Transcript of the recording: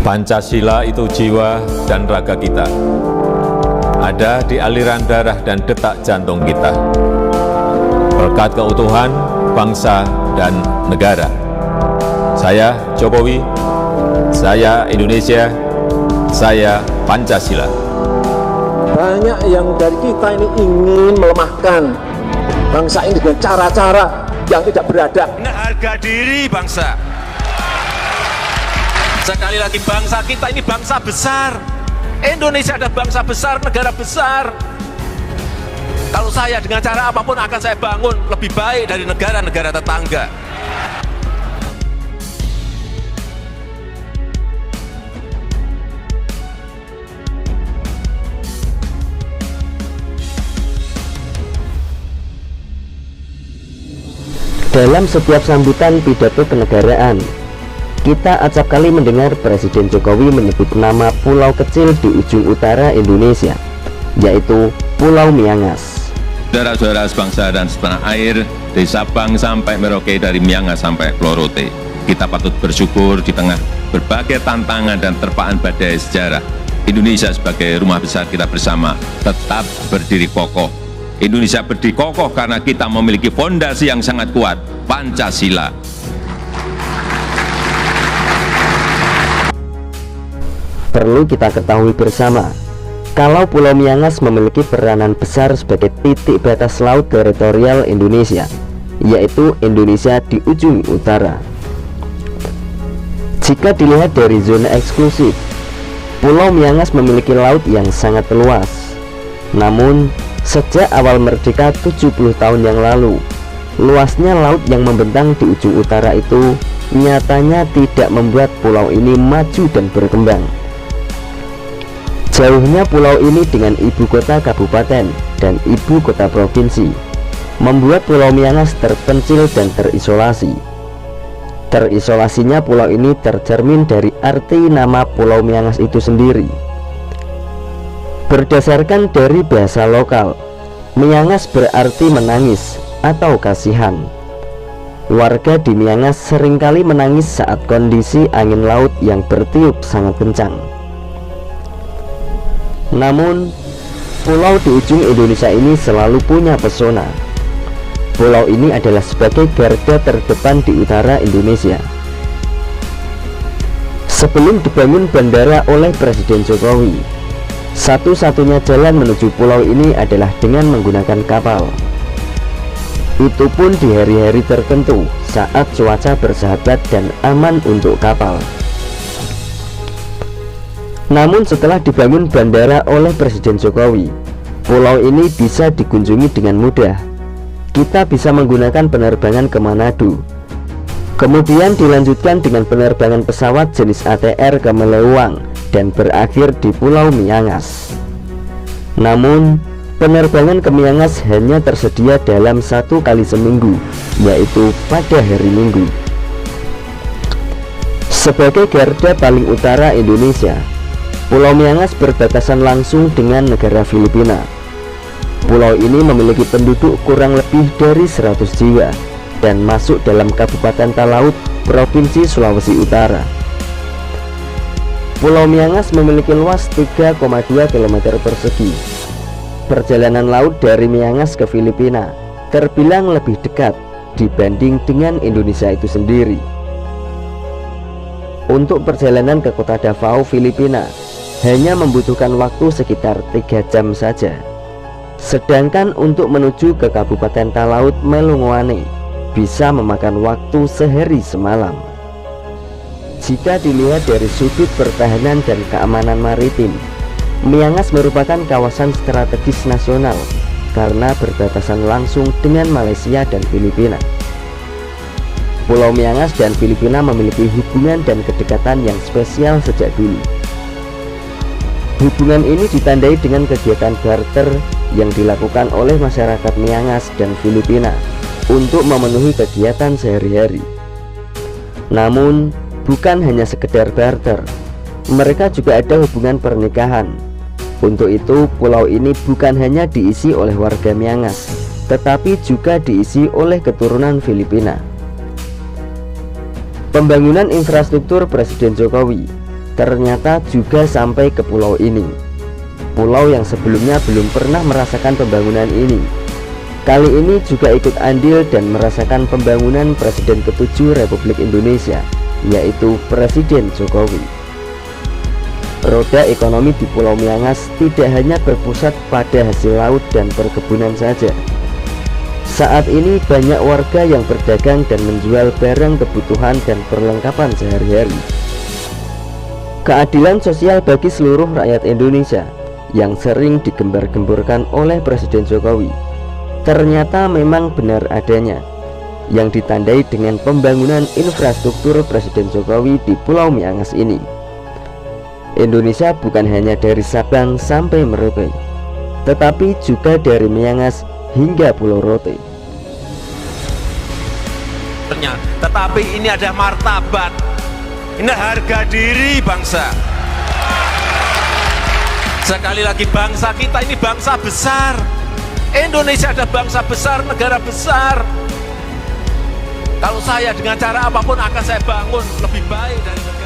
Pancasila itu jiwa dan raga kita, ada di aliran darah dan detak jantung kita. Berkat keutuhan bangsa dan negara, saya Jokowi, saya Indonesia, saya Pancasila. Banyak yang dari kita ini ingin melemahkan bangsa ini dengan cara-cara yang tidak beradab. Harga diri bangsa. Sekali lagi, bangsa kita ini bangsa besar. Indonesia ada bangsa besar, negara besar. Kalau saya dengan cara apapun akan saya bangun lebih baik dari negara-negara tetangga. Dalam setiap sambutan pidato kenegaraan, kita acap kali mendengar Presiden Jokowi menyebut nama pulau kecil di ujung utara Indonesia, yaitu Pulau Miangas. Saudara-saudara sebangsa dan setanah air, dari Sabang sampai Merauke, dari Miangas sampai Pulau Rote, kita patut bersyukur di tengah berbagai tantangan dan terpaan badai sejarah. Indonesia sebagai rumah besar kita bersama tetap berdiri kokoh. Indonesia berdiri kokoh karena kita memiliki fondasi yang sangat kuat, Pancasila. Perlu kita ketahui bersama, kalau Pulau Miangas memiliki peranan besar sebagai titik batas laut teritorial Indonesia, yaitu Indonesia di ujung utara. Jika dilihat dari zona eksklusif, Pulau Miangas memiliki laut yang sangat luas. Namun, sejak awal merdeka 70 tahun yang lalu, luasnya laut yang membentang di ujung utara itu nyatanya tidak membuat pulau ini maju dan berkembang. Jauhnya pulau ini dengan ibu kota kabupaten dan ibu kota provinsi membuat Pulau Miangas terpencil dan terisolasi. Terisolasinya pulau ini tercermin dari arti nama Pulau Miangas itu sendiri. Berdasarkan dari bahasa lokal, Miangas berarti menangis atau kasihan. Warga di Miangas seringkali menangis saat kondisi angin laut yang bertiup sangat kencang. Namun, pulau di ujung Indonesia ini selalu punya pesona. Pulau ini adalah sebagai garda terdepan di utara Indonesia. Sebelum dibangun bandara oleh Presiden Jokowi, satu-satunya jalan menuju pulau ini adalah dengan menggunakan kapal. Itu pun di hari-hari tertentu saat cuaca bersahabat dan aman untuk kapal. Namun setelah dibangun bandara oleh Presiden Jokowi, pulau ini bisa dikunjungi dengan mudah. Kita bisa menggunakan penerbangan ke Manado, kemudian dilanjutkan dengan penerbangan pesawat jenis ATR ke Melewang dan berakhir di Pulau Miangas. Namun, penerbangan ke Miangas hanya tersedia dalam 1 kali seminggu, yaitu pada hari Minggu. Sebagai garda paling utara Indonesia, Pulau Miangas berbatasan langsung dengan negara Filipina. Pulau ini memiliki penduduk kurang lebih dari 100 jiwa dan masuk dalam Kabupaten Talaut, Provinsi Sulawesi Utara. Pulau Miangas memiliki luas 3,2 km persegi. Perjalanan laut dari Miangas ke Filipina terbilang lebih dekat dibanding dengan Indonesia itu sendiri. Untuk perjalanan ke kota Davao, Filipina hanya membutuhkan waktu sekitar 3 jam saja. Sedangkan untuk menuju ke Kabupaten Talaut, Melungoane bisa memakan waktu sehari semalam. Jika dilihat dari sudut pertahanan dan keamanan maritim, Miangas merupakan kawasan strategis nasional karena berbatasan langsung dengan Malaysia dan Filipina. Pulau Miangas dan Filipina memiliki hubungan dan kedekatan yang spesial sejak dulu. Hubungan ini ditandai dengan kegiatan barter yang dilakukan oleh masyarakat Miangas dan Filipina untuk memenuhi kegiatan sehari-hari. Namun, bukan hanya sekedar barter, mereka juga ada hubungan pernikahan. Untuk itu, pulau ini bukan hanya diisi oleh warga Miangas, tetapi juga diisi oleh keturunan Filipina. Pembangunan infrastruktur Presiden Jokowi ternyata juga sampai ke pulau ini. Pulau yang sebelumnya belum pernah merasakan pembangunan ini, kali ini juga ikut andil dan merasakan pembangunan Presiden ke-7 Republik Indonesia, yaitu Presiden Jokowi. Roda ekonomi di Pulau Miangas tidak hanya berpusat pada hasil laut dan perkebunan saja. Saat ini banyak warga yang berdagang dan menjual barang kebutuhan dan perlengkapan sehari-hari. Keadilan sosial bagi seluruh rakyat Indonesia yang sering digembar-gemborkan oleh Presiden Jokowi ternyata memang benar adanya, yang ditandai dengan pembangunan infrastruktur Presiden Jokowi di Pulau Miangas ini. Indonesia bukan hanya dari Sabang sampai Merauke, tetapi juga dari Miangas hingga Pulau Rote. Tetapi ini ada martabat, ini harga diri bangsa. Sekali lagi, bangsa kita ini bangsa besar. Indonesia ada bangsa besar, negara besar. Kalau saya dengan cara apapun akan saya bangun lebih baik dari negara.